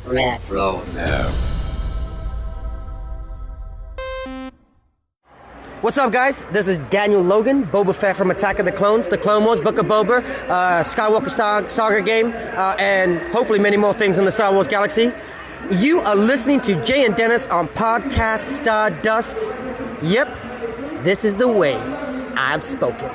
Retro. What's up, guys? This is Daniel Logan, Boba Fett from Attack of the Clones, the Clone Wars, Book of Boba, Skywalker Saga game, and hopefully many more things in the Star Wars galaxy. You are listening to Jay and Dennis on Podcast Stardust. Yep, this is the way I've spoken.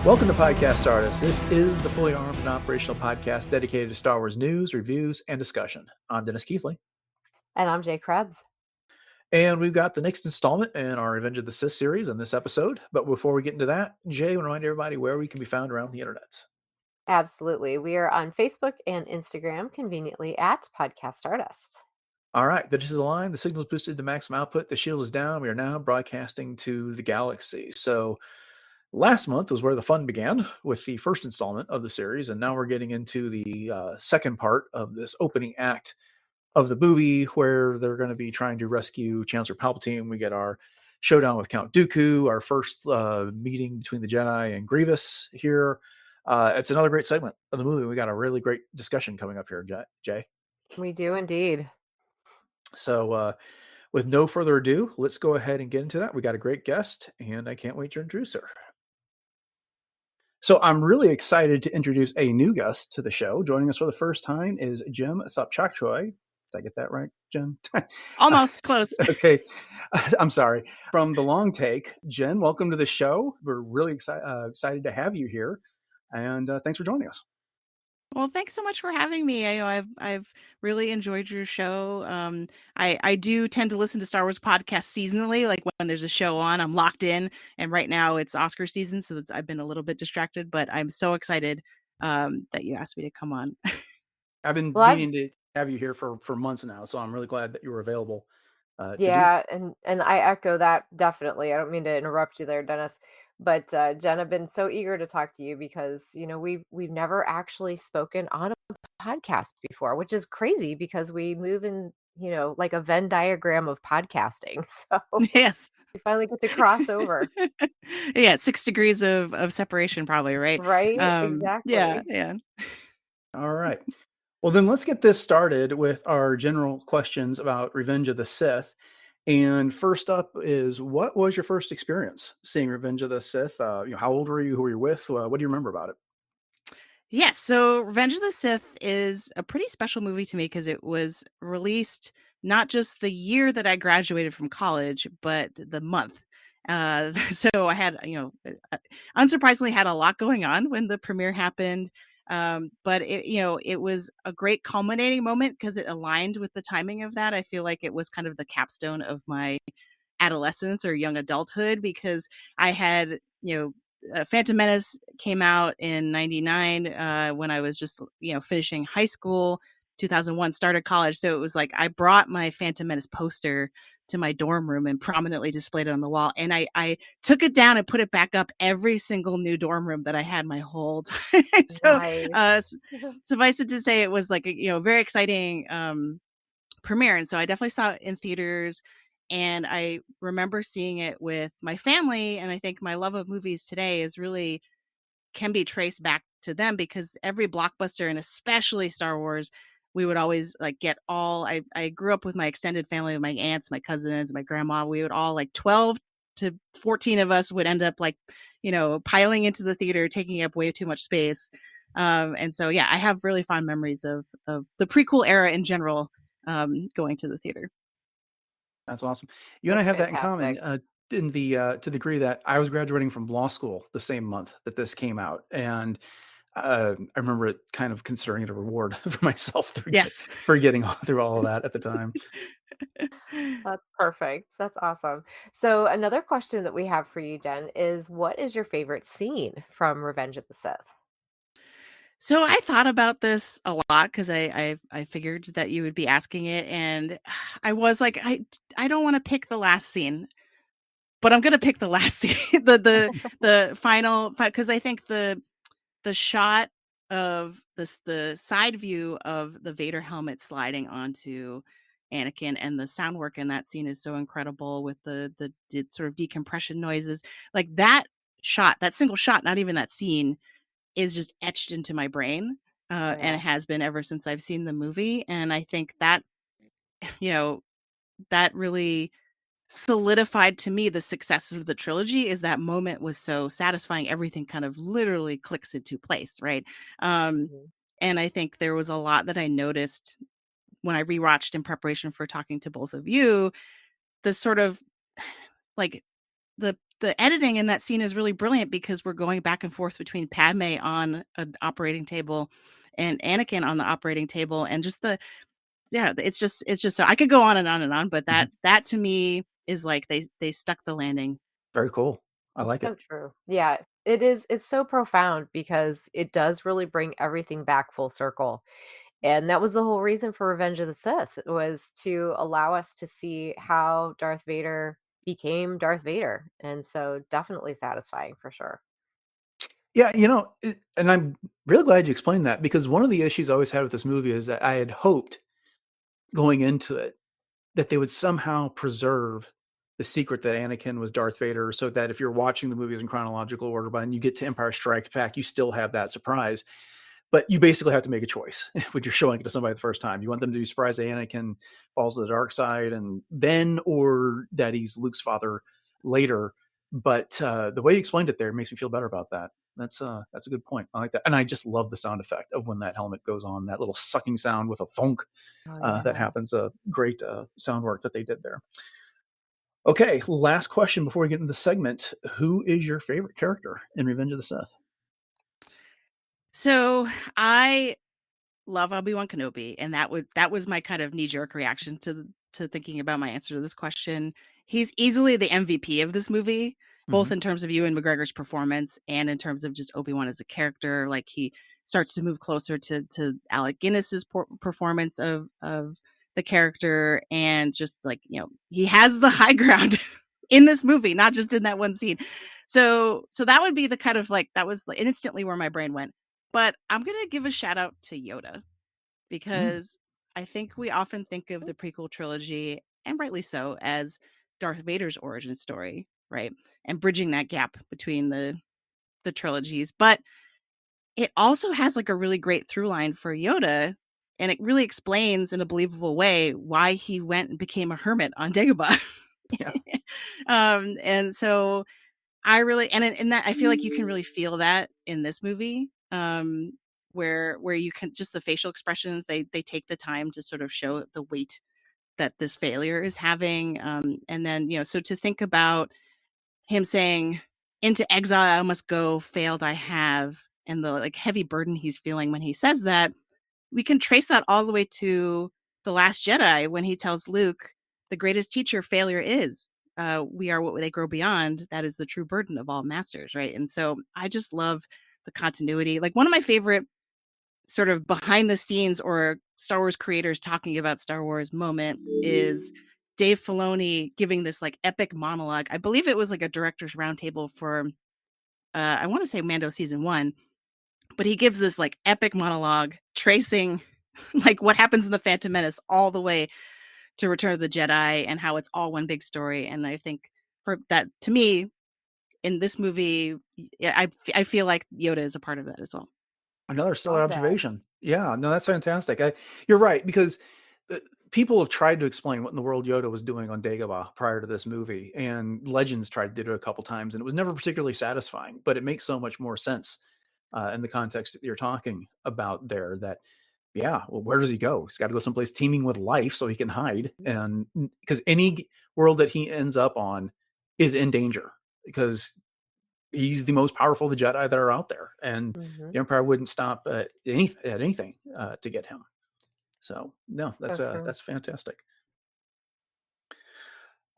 Welcome to Podcast Stardust. This is the fully armed and operational podcast dedicated to Star Wars news, reviews, and discussion. I'm Dennis Keithley. And I'm Jay Krebs. And we've got the next installment in our Revenge of the Sith series in this episode. But before we get into that, Jay, I want to remind everybody where we can be found around the internet. Absolutely. We are on Facebook and Instagram, conveniently at Podcast Stardust. All right, the digital line, the signal is boosted to maximum output, the shield is down. We are now broadcasting to the galaxy. So last month was where the fun began with the first installment of the series, and now we're getting into the second part of this opening act of the movie, where they're going to be trying to rescue Chancellor Palpatine. We get our showdown with Count Dooku, our first meeting between the Jedi and Grievous here. It's another great segment of the movie. We got a really great discussion coming up here, Jay. We do indeed. So with no further ado, let's go ahead and get into that. We got a great guest, and I can't wait to introduce her. So I'm really excited to introduce a new guest to the show. Joining us for the first time is Jim Sopchockchai. Did I get that right, Jen? Almost close. Okay. I'm sorry. From The Long Take, Jen, welcome to the show. We're really excited to have you here. And thanks for joining us. Well, thanks so much for having me. I know I've really enjoyed your show. I do tend to listen to Star Wars podcasts seasonally, like when there's a show on, I'm locked in. And right now it's Oscar season, so I've been a little bit distracted. But I'm so excited that you asked me to come on. I've been meaning to have you here for months now, so I'm really glad that you were available. Yeah, and I echo that definitely. I don't mean to interrupt you there, Dennis. But Jen, I've been so eager to talk to you because, you know, we've never actually spoken on a podcast before, which is crazy because we move in, you know, like a Venn diagram of podcasting. So Yes. we finally get to cross over. Yeah, 6 degrees of separation probably, right? Right? Exactly. Yeah. All right. Well, then let's get this started with our general questions about Revenge of the Sith. And first up is, what was your first experience seeing Revenge of the Sith? How old were you? Who were you with? What do you remember about it? Yes, so Revenge of the Sith is a pretty special movie to me because it was released not just the year that I graduated from college, but the month. So I had, unsurprisingly had a lot going on when the premiere happened. But it was a great culminating moment because it aligned with the timing of that. I feel like it was kind of the capstone of my adolescence or young adulthood because I had, Phantom Menace came out in 99 when I was just, finishing high school, 2001 started college. So it was like I brought my Phantom Menace poster to my dorm room and prominently displayed it on the wall. And I took it down and put it back up every single new dorm room that I had my whole time. So Nice. suffice it to say, it was like a very exciting premiere. And so I definitely saw it in theaters. And I remember seeing it with my family. And I think my love of movies today is really can be traced back to them because every blockbuster, and especially Star Wars, we would always like get all, I grew up with my extended family, my aunts, my cousins, my grandma. We would all, like 12 to 14 of us would end up like, piling into the theater, taking up way too much space. And so, yeah, I have really fond memories of the prequel era in general, going to the theater. That's awesome. You and I have that in common in the to the degree that I was graduating from law school the same month that this came out. And I remember it kind of considering it a reward for myself for getting through all of that at the time. That's perfect. That's awesome. So another question that we have for you, Jen, is what is your favorite scene from Revenge of the Sith? So I thought about this a lot because I figured that you would be asking it, and I was like, I don't want to pick the last scene, but I'm gonna pick the last scene, the final, because I think the shot of the side view of the Vader helmet sliding onto Anakin and the sound work in that scene is so incredible with the sort of decompression noises. Like that shot, that single shot, not even that scene, is just etched into my brain. And it has been ever since I've seen the movie. And I think that, that really solidified to me the success of the trilogy. Is that moment was so satisfying. Everything kind of literally clicks into place, right? And I think there was a lot that I noticed when I rewatched in preparation for talking to both of you. The sort of like the editing in that scene is really brilliant because we're going back and forth between Padme on an operating table and Anakin on the operating table, and just it's just so I could go on and on and on, but that to me is like they stuck the landing. Very cool. I like it. So true. Yeah, it is. It's so profound because it does really bring everything back full circle. And that was the whole reason for Revenge of the Sith, was to allow us to see how Darth Vader became Darth Vader. And so definitely satisfying for sure. Yeah, and I'm really glad you explained that, because one of the issues I always had with this movie is that I had hoped going into it that they would somehow preserve the secret that Anakin was Darth Vader, so that if you're watching the movies in chronological order, by and you get to Empire Strikes Back, you still have that surprise. But you basically have to make a choice when you're showing it to somebody the first time. You want them to be surprised that Anakin falls to the dark side and then, or that he's Luke's father later. But the way you explained it there makes me feel better about that. That's a good point. I like that. And I just love the sound effect of when that helmet goes on, that little sucking sound with a thunk that happens. Great sound work that they did there. Okay, last question before we get into the segment. Who is your favorite character in Revenge of the Sith? So I love Obi-Wan Kenobi, and that was my kind of knee-jerk reaction to thinking about my answer to this question. He's easily the MVP of this movie, both in terms of Ewan McGregor's performance and in terms of just Obi-Wan as a character. Like, he starts to move closer to Alec Guinness's performance of the character, and just like, he has the high ground in this movie, not just in that one scene. So that would be the kind of like, that was like instantly where my brain went. But I'm going to give a shout out to Yoda, because I think we often think of the prequel trilogy, and rightly so, as Darth Vader's origin story, right? And bridging that gap between the trilogies. But it also has like a really great through line for Yoda, and it really explains in a believable way why he went and became a hermit on Dagobah. Yeah. And so I really, and in that, I feel like you can really feel that in this movie, where you can just, the facial expressions, they take the time to sort of show the weight that this failure is having. And then, so to think about him saying, "Into exile I must go, failed I have," and the like heavy burden he's feeling when he says that, we can trace that all the way to The Last Jedi, when he tells Luke, "The greatest teacher failure is. We are what they grow beyond. That is the true burden of all masters," right? And so I just love the continuity. Like, one of my favorite sort of behind the scenes or Star Wars creators talking about Star Wars moment is Dave Filoni giving this like epic monologue. I believe it was like a director's roundtable for, I want to say Mando season 1, but he gives this like epic monologue tracing like what happens in the Phantom Menace all the way to Return of the Jedi, and how it's all one big story. And I think for that, to me, in this movie, I feel like Yoda is a part of that as well. Another stellar observation. Yeah, no, that's fantastic. You're right, because people have tried to explain what in the world Yoda was doing on Dagobah prior to this movie, and Legends tried to do it a couple times, and it was never particularly satisfying. But it makes so much more sense in the context that you're talking about there. That, yeah, well, where does he go? He's got to go someplace teeming with life so he can hide, and because any world that he ends up on is in danger, because he's the most powerful of the Jedi that are out there, and the Empire wouldn't stop at anything to get him. So no, that's fantastic.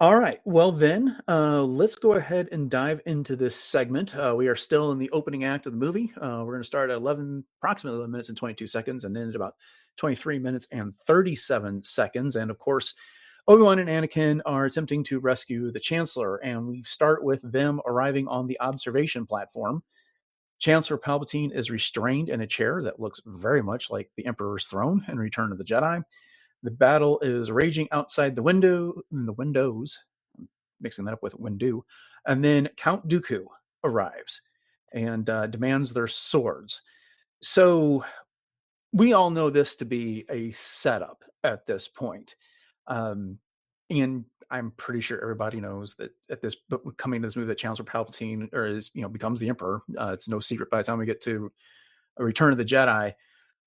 All right. Well, then, let's go ahead and dive into this segment. We are still in the opening act of the movie. We're going to start at approximately 11 minutes and 22 seconds, and end at about 23 minutes and 37 seconds. And of course, Obi-Wan and Anakin are attempting to rescue the Chancellor, and we start with them arriving on the observation platform. Chancellor Palpatine is restrained in a chair that looks very much like the Emperor's throne in Return of the Jedi. The battle is raging outside the windows, mixing that up with window. And then Count Dooku arrives and demands their swords. So we all know this to be a setup at this point. And I'm pretty sure everybody knows that coming to this movie, that Chancellor Palpatine becomes the Emperor. It's no secret by the time we get to A Return of the Jedi.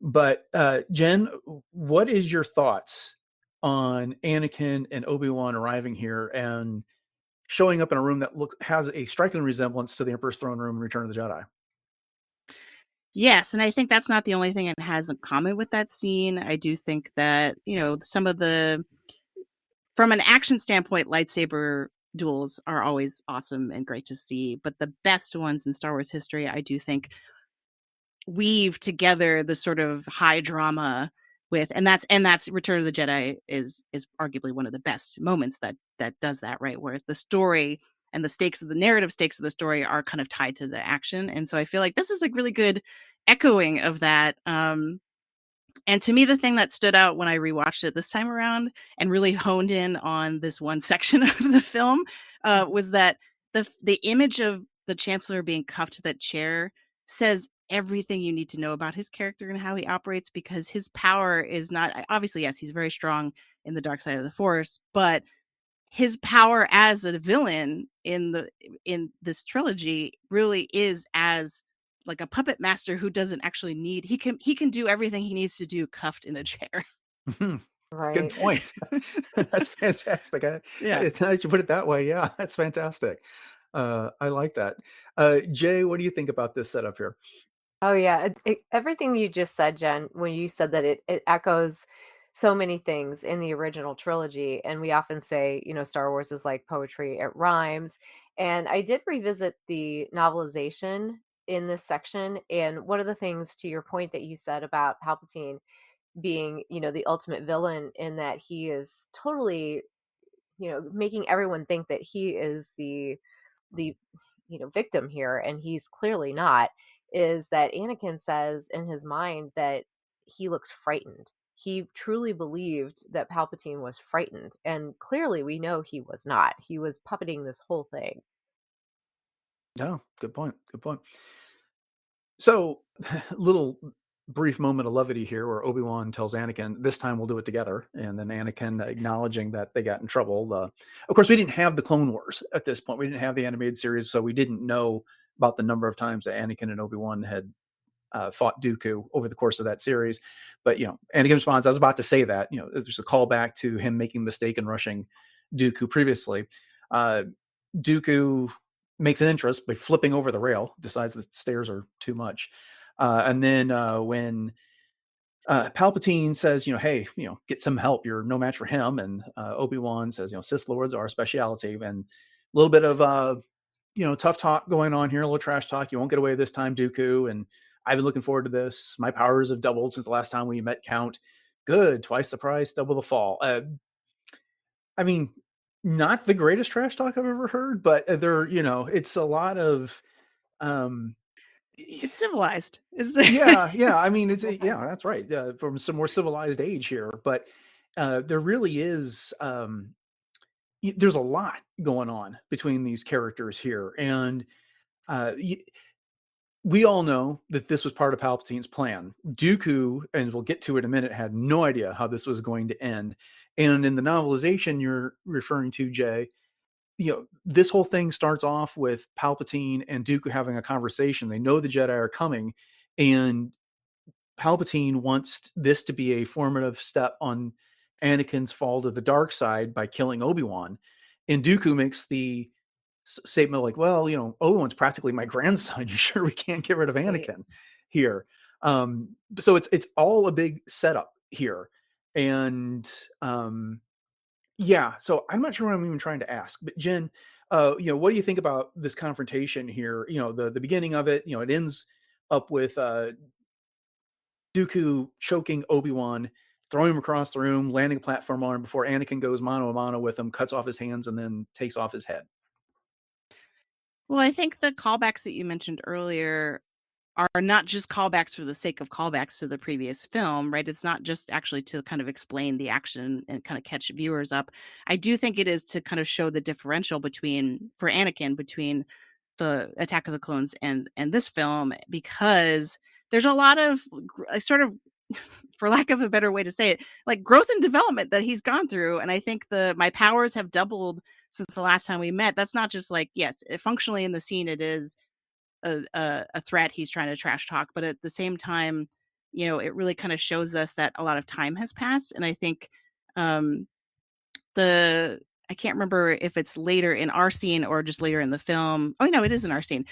But Jen, what is your thoughts on Anakin and Obi-Wan arriving here and showing up in a room that has a striking resemblance to the Emperor's throne room in Return of the Jedi? Yes, and I think that's not the only thing it has in common with that scene. I do think that, some of from an action standpoint, lightsaber duels are always awesome and great to see, but the best ones in Star Wars history, I do think, weave together the sort of high drama with, and that's Return of the Jedi is arguably one of the best moments that does that, right, where the story and the narrative stakes of the story are kind of tied to the action. And so I feel like this is like really good echoing of that. And to me, the thing that stood out when I rewatched it this time around and really honed in on this one section of the film was that the image of the Chancellor being cuffed to that chair says everything you need to know about his character and how he operates, because his power is not, obviously, yes, he's very strong in the dark side of the Force, but his power as a villain in this trilogy really is as like a puppet master who doesn't actually need, he can do everything he needs to do cuffed in a chair. Right. Good point. That's fantastic. Yeah. Now that you put it that way, yeah, that's fantastic. I like that. Jay, what do you think about this setup here? Oh yeah, everything you just said, Jen, when you said that it echoes so many things in the original trilogy, and we often say, Star Wars is like poetry, it rhymes. And I did revisit the novelization in this section, and one of the things, to your point, that you said about Palpatine being, the ultimate villain, in that he is totally, making everyone think that he is the victim here, and he's clearly not, is that Anakin says in his mind that he looks frightened. He truly believed that Palpatine was frightened, and clearly we know he was not. He was puppeting this whole thing. No, good point. Good point. So, little brief moment of levity here where Obi-Wan tells Anakin, this time we'll do it together. And then Anakin acknowledging that they got in trouble. Of course, we didn't have the Clone Wars at this point. We didn't have the animated series, so we didn't know about the number of times that Anakin and Obi-Wan had fought Dooku over the course of that series. But, Anakin responds, I was about to say that, there's a callback to him making the mistake in rushing Dooku previously. Dooku makes an interest by flipping over the rail, decides the stairs are too much. And then when Palpatine says, hey, get some help, you're no match for him. And Obi-Wan says, Sith Lords are a speciality. And a little bit of, tough talk going on here, a little trash talk. You won't get away this time, Dooku. And I've been looking forward to this. My powers have doubled since the last time we met Count. Good. Twice the price, double the fall. I mean, not the greatest trash talk I've ever heard, but it's a lot of, It's civilized. yeah. I mean, that's right. From some more civilized age here, but there really is, there's a lot going on between these characters here. And we all know that this was part of Palpatine's plan. Dooku, and we'll get to it in a minute, had no idea how this was going to end. And in the novelization you're referring to, Jay, this whole thing starts off with Palpatine and Dooku having a conversation. They know the Jedi are coming, and Palpatine wants this to be a formative step on Anakin's fall to the dark side by killing Obi-Wan. And Dooku makes the statement like, well, Obi-Wan's practically my grandson. You sure we can't get rid of Anakin here? So it's all a big setup here. And Yeah, so I'm not sure what I'm even trying to ask, but Jen, what do you think about this confrontation here? The beginning of it, it ends up with Dooku choking Obi-Wan, throwing him across the room, landing a platform on him before Anakin goes mano a mano with him, cuts off his hands, and then takes off his head. Well, I think the callbacks that you mentioned earlier are not just callbacks for the sake of callbacks to the previous film, right? It's not just actually to kind of explain the action and kind of catch viewers up. I do think it is to kind of show the differential for Anakin between the Attack of the Clones and this film, because there's a lot of sort of for lack of a better way to say it, like growth and development that he's gone through. And I think my powers have doubled since the last time we met. That's not just like, yes, functionally in the scene, it is a threat he's trying to trash talk, but at the same time, it really kind of shows us that a lot of time has passed. And I think um I can't remember if it's later in our scene or just later in the film. Oh no, it is in our scene.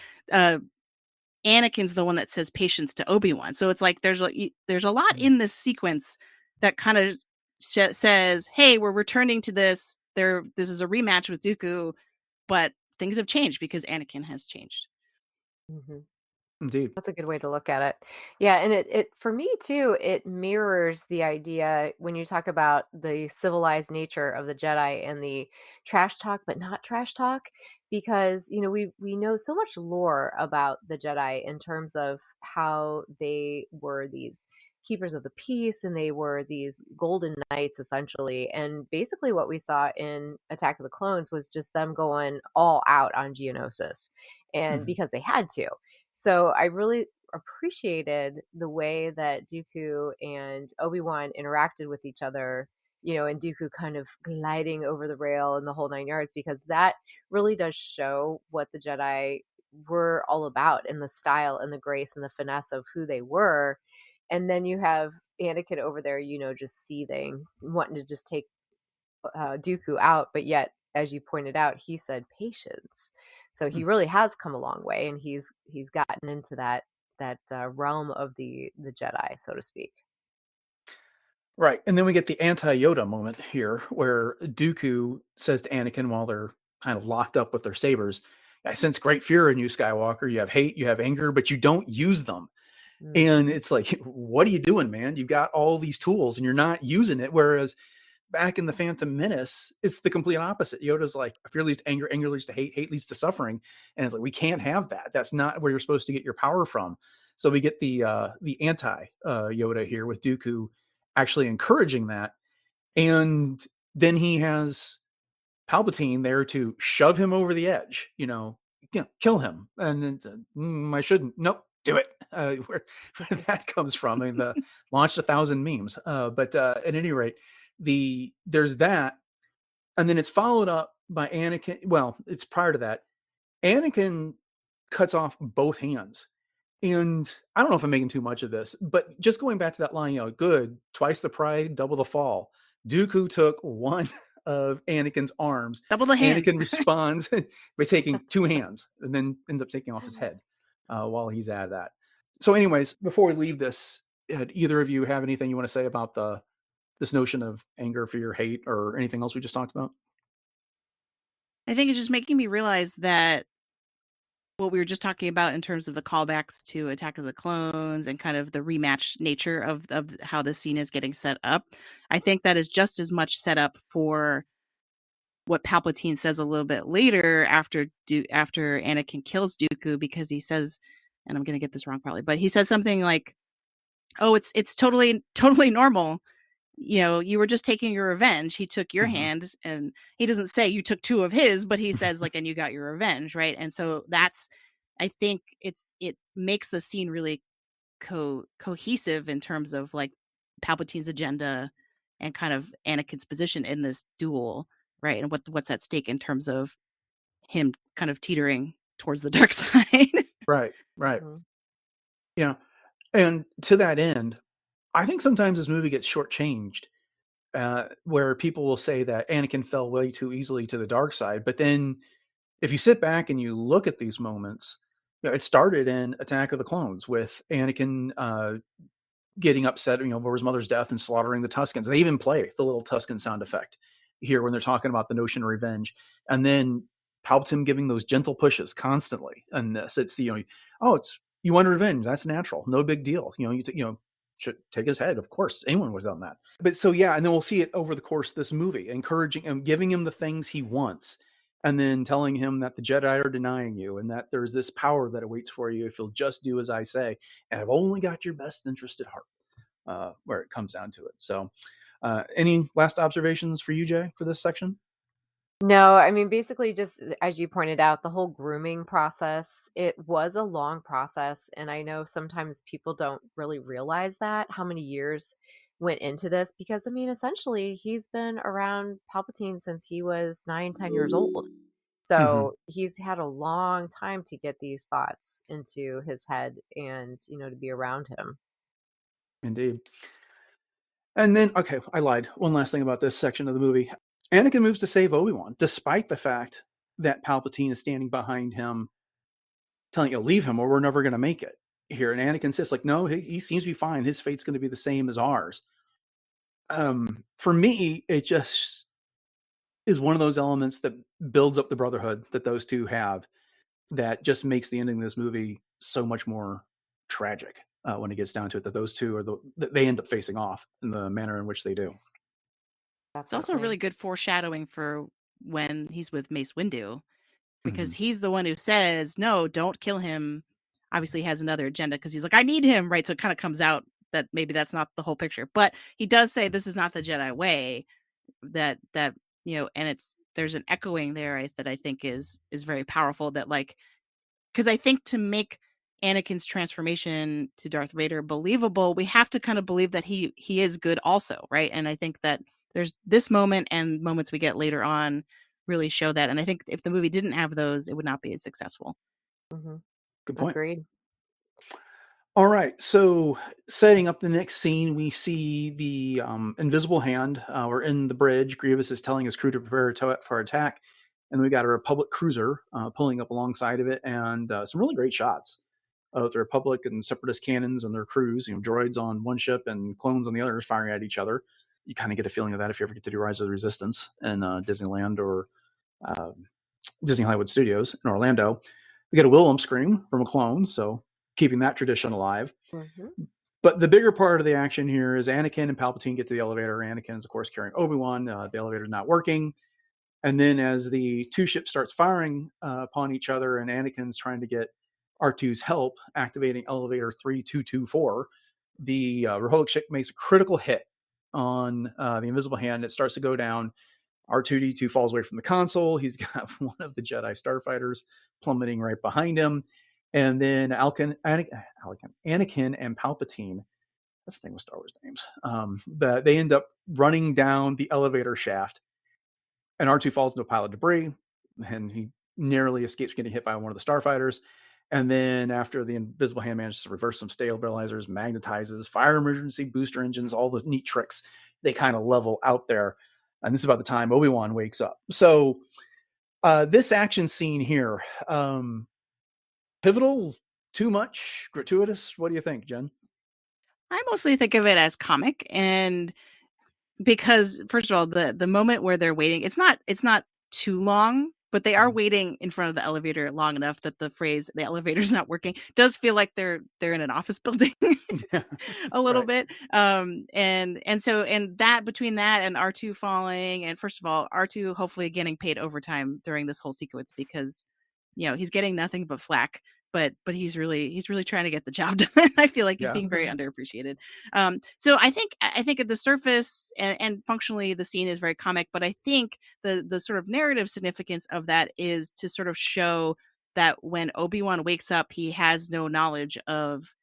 Anakin's the one that says patience to Obi-Wan. So it's like there's a lot in this sequence that kind of says, "Hey, we're returning to this. This is a rematch with Dooku, but things have changed because Anakin has changed." Mhm. Indeed. That's a good way to look at it. Yeah, and it for me too, it mirrors the idea when you talk about the civilized nature of the Jedi and the trash talk, but not trash talk, because we know so much lore about the Jedi in terms of how they were these keepers of the peace and they were these golden knights essentially. And basically what we saw in Attack of the Clones was just them going all out on Geonosis, and Mhm. because they had to. So I really appreciated the way that Dooku and Obi-Wan interacted with each other, and Dooku kind of gliding over the rail and the whole 9 yards, because that really does show what the Jedi were all about, and the style and the grace and the finesse of who they were. And then you have Anakin over there, just seething, wanting to just take Dooku out, but yet, as you pointed out, he said patience. So he Mm. really has come a long way, and he's gotten into that realm of the Jedi, so to speak. Right. And then we get the anti-Yoda moment here where Dooku says to Anakin while they're kind of locked up with their sabers, "I sense great fear in you, Skywalker. You have hate, you have anger, but you don't use them." Mm. And it's like, what are you doing, man? You've got all these tools and you're not using it. Whereas back in the Phantom Menace, it's the complete opposite. Yoda's like, fear leads to anger, anger leads to hate, hate leads to suffering. And it's like, we can't have that. That's not where you're supposed to get your power from. So we get the anti Yoda here with Dooku actually encouraging that. And then he has Palpatine there to shove him over the edge, kill him. And then I shouldn't. Nope, do it. Where that comes from. I mean, the launched 1,000 memes. But at any rate, there's that, and then it's followed up by Anakin. Well, it's prior to that. Anakin cuts off both hands. And I don't know if I'm making too much of this, but just going back to that line, good, twice the pride, double the fall. Dooku took one of Anakin's arms. Double the hands. Anakin responds by taking two hands and then ends up taking off his head while he's at that. So anyways, before we leave this, either of you have anything you want to say about this notion of anger, fear, hate, or anything else we just talked about? I think it's just making me realize that what we were just talking about in terms of the callbacks to Attack of the Clones and kind of the rematch nature of how the scene is getting set up, I think that is just as much set up for what Palpatine says a little bit later after Anakin kills Dooku, because he says, and I'm going to get this wrong probably, but he says something like, "Oh, it's totally normal. You were just taking your revenge. He took your hand," and he doesn't say you took two of his, but he says like, "And you got your revenge," right? And so I think it makes the scene really cohesive in terms of like Palpatine's agenda and kind of Anakin's position in this duel, right? And what's at stake in terms of him kind of teetering towards the dark side. Right, right. Mhm. And to that end, I think sometimes this movie gets shortchanged, where people will say that Anakin fell way too easily to the dark side. But then if you sit back and you look at these moments, it started in Attack of the Clones with Anakin getting upset, over his mother's death and slaughtering the Tuskens. They even play the little Tusken sound effect here when they're talking about the notion of revenge, and then Palpatine giving those gentle pushes constantly. And this, it's you want revenge. That's natural. No big deal. Should take his head. Of course, anyone would have done that. But so, yeah. And then we'll see it over the course of this movie, encouraging him, giving him the things he wants, and then telling him that the Jedi are denying you and that there's this power that awaits for you if you'll just do as I say. And I've only got your best interest at heart, where it comes down to it. So any last observations for you, Jay, for this section? No, I mean, basically, just as you pointed out, the whole grooming process, it was a long process. And I know sometimes people don't really realize that, how many years went into this, because, I mean, essentially, he's been around Palpatine since he was 9, 10 years old. So he's had a long time to get these thoughts into his head and, to be around him. Indeed. And then, okay, I lied. One last thing about this section of the movie. Anakin moves to save Obi-Wan, despite the fact that Palpatine is standing behind him, telling you, leave him or we're never going to make it here. And Anakin says, like, no, he seems to be fine. His fate's going to be the same as ours. For me, it just is one of those elements that builds up the brotherhood that those two have, that just makes the ending of this movie so much more tragic when it gets down to it, that those two are they end up facing off in the manner in which they do. It's also really good foreshadowing for when he's with Mace Windu, because he's the one who says, no, don't kill him. Obviously he has another agenda because he's like, I need him, right? So it kind of comes out that maybe that's not the whole picture, but he does say this is not the Jedi way, that and there's an echoing there that I think is very powerful, that like, because I think to make Anakin's transformation to Darth Vader believable, we have to kind of believe that he is good also, right? And I think that there's this moment and moments we get later on really show that. And I think if the movie didn't have those, it would not be as successful. Good point. Agreed. All right. So setting up the next scene, we see the invisible hand. We're in the bridge. Grievous is telling his crew to prepare for attack. And we got a Republic cruiser pulling up alongside of it, and some really great shots of the Republic and Separatist cannons and their crews, droids on one ship and clones on the other, firing at each other. You kind of get a feeling of that if you ever get to do Rise of the Resistance in Disneyland or Disney Hollywood Studios in Orlando. We get a Wilhelm scream from a clone, so keeping that tradition alive. But the bigger part of the action here is Anakin and Palpatine get to the elevator. Anakin's, of course, carrying Obi-Wan. The elevator's not working. And then as the two ships starts firing upon each other, and Anakin's trying to get R2's help, activating elevator 3224, the Republic ship makes a critical hit on the invisible hand. It starts to go down. R2-D2 falls away from the console. He's got one of the Jedi starfighters plummeting right behind him. And then Anakin and Palpatine, that's the thing with Star Wars names, they end up running down the elevator shaft, and R2 falls into a pile of debris, and he narrowly escapes getting hit by one of the starfighters. And then after the invisible hand manages to reverse some stabilizers, magnetizes, fire emergency booster engines, all the neat tricks, they kind of level out there. And this is about the time Obi-Wan wakes up. So this action scene here, pivotal, too much, gratuitous? What do you think, Jen? I mostly think of it as comic, and because first of all, the moment where they're waiting, it's not too long, but they are waiting in front of the elevator long enough that the phrase "the elevator's not working" does feel like they're in an office building a little bit. And so that between that and R2 falling, and first of all, R2 hopefully getting paid overtime during this whole sequence, because he's getting nothing but flack. But he's really trying to get the job done. I feel like he's being very underappreciated. So I think at the surface and functionally the scene is very comic, but I think the sort of narrative significance of that is to sort of show that when Obi-Wan wakes up, he has no knowledge of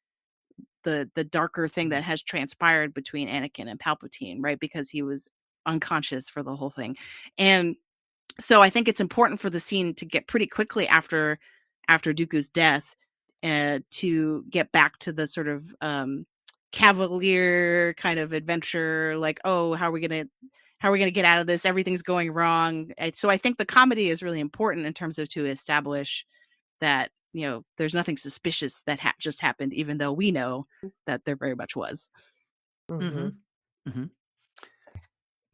the darker thing that has transpired between Anakin and Palpatine, right? Because he was unconscious for the whole thing. And so I think it's important for the scene to get pretty quickly after Dooku's death, to get back to the sort of cavalier kind of adventure, like, oh, how are we gonna get out of this? Everything's going wrong. So I think the comedy is really important in terms of to establish that there's nothing suspicious that just happened, even though we know that there very much was.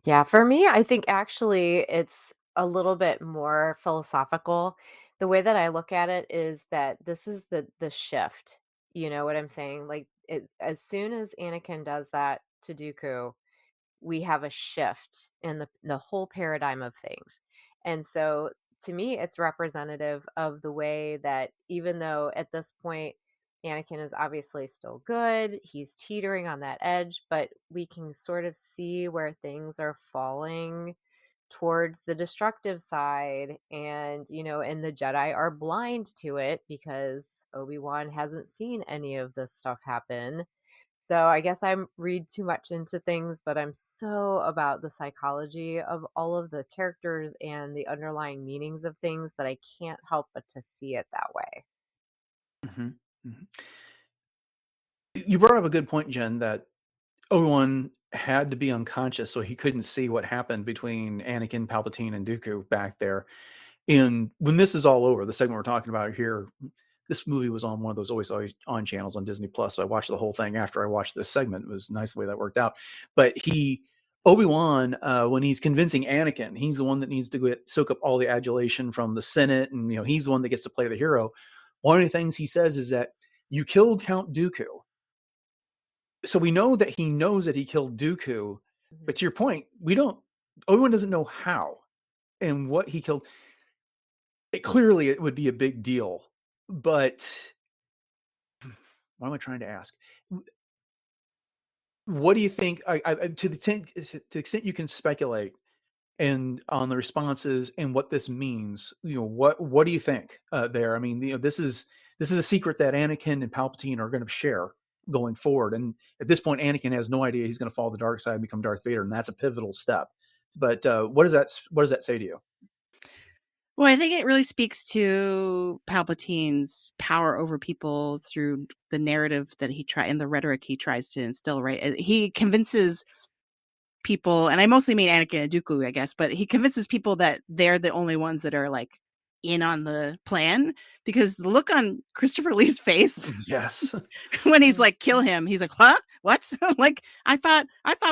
Yeah, for me, I think actually it's a little bit more philosophical. The way that I look at it is that this is the shift. You know what I'm saying? Like as soon as Anakin does that to Dooku, we have a shift in the whole paradigm of things. And so to me, it's representative of the way that even though at this point, Anakin is obviously still good, he's teetering on that edge, but we can sort of see where things are falling towards the destructive side. And, and the Jedi are blind to it because Obi-Wan hasn't seen any of this stuff happen. So I guess I read too much into things, but I'm so about the psychology of all of the characters and the underlying meanings of things that I can't help but to see it that way. Mm-hmm. Mm-hmm. You brought up a good point, Jen, that Obi-Wan had to be unconscious so he couldn't see what happened between Anakin, Palpatine, and Dooku back there. And when this is all over, the segment we're talking about here, this movie was on one of those always on channels on Disney Plus. So I watched the whole thing after I watched this segment. It was nice the way that worked out. But Obi-Wan, when he's convincing Anakin, he's the one that needs to soak up all the adulation from the Senate. And, he's the one that gets to play the hero. One of the things he says is that you killed Count Dooku. So we know that he knows that he killed Dooku. But to your point, Obi-Wan doesn't know how and what he killed. Clearly it would be a big deal, but what am I trying to ask? What do you think? To the extent you can speculate and on the responses and what this means, what do you think there? I mean, this is a secret that Anakin and Palpatine are going to share going forward, and at this point, Anakin has no idea he's going to follow the dark side and become Darth Vader, and that's a pivotal step. But what does that say to you? Well, I think it really speaks to Palpatine's power over people through the narrative that and the rhetoric he tries to instill, right? He convinces people, and I mostly mean Anakin and Dooku, I guess, but he convinces people that they're the only ones that are like in on the plan, because the look on Christopher Lee's face Yes. when he's like, kill him, he's like, huh? What? Like, I thought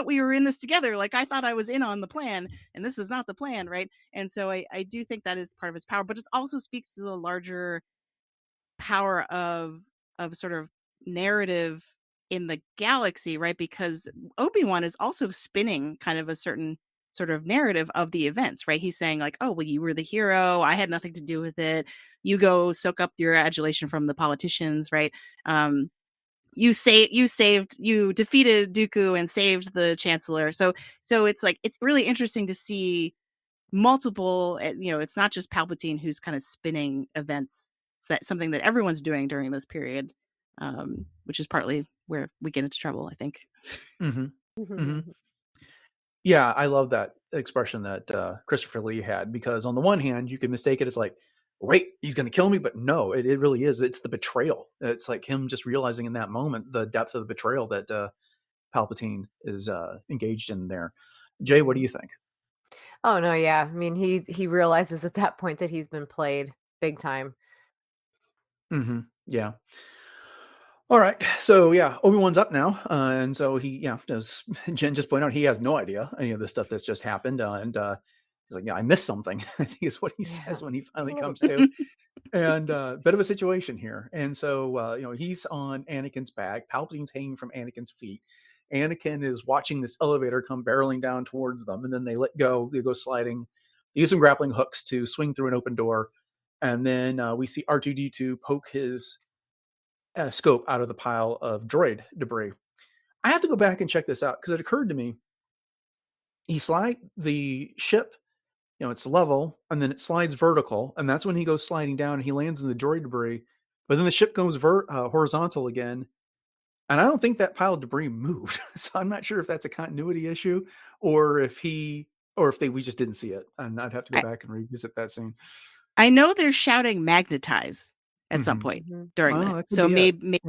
we were in this together. Like, I thought I was in on the plan, and this is not the plan, right? And so I do think that is part of his power, but it also speaks to the larger power of sort of narrative in the galaxy, right? Because Obi-Wan is also spinning kind of a certain sort of narrative of the events, right? He's saying like, oh, well, you were the hero, I had nothing to do with it, you go soak up your adulation from the politicians, right? You defeated Dooku and saved the Chancellor. So it's like, it's really interesting to see multiple, it's not just Palpatine who's kind of spinning events. It's something that everyone's doing during this period, which is partly where we get into trouble, I think. Mm-hmm. Mm-hmm. Yeah, I love that expression that Christopher Lee had, because on the one hand, you can mistake it as like, wait, he's going to kill me. But no, it really is. It's the betrayal. It's like him just realizing in that moment the depth of the betrayal that Palpatine is engaged in there. Jay, what do you think? Oh, no, yeah. I mean, he realizes at that point that he's been played big time. Mm-hmm. Yeah. All right. So yeah, Obi-Wan's up now. And so as Jen just pointed out, he has no idea any of the stuff that's just happened. And he's like, yeah, I missed something, I think is what he says when he finally comes to. And bit of a situation here. And so, he's on Anakin's back. Palpatine's hanging from Anakin's feet. Anakin is watching this elevator come barreling down towards them. And then they let go. They go sliding. They use some grappling hooks to swing through an open door. And then we see R2-D2 poke his scope out of the pile of droid debris. I have to go back and check this out because it occurred to me. He slides the ship, it's level, and then it slides vertical, and that's when he goes sliding down and he lands in the droid debris. But then the ship goes horizontal again, and I don't think that pile of debris moved. So I'm not sure if that's a continuity issue or if we just didn't see it. And I'd have to go back and revisit that scene. I know they're shouting magnetize at some point during this. So maybe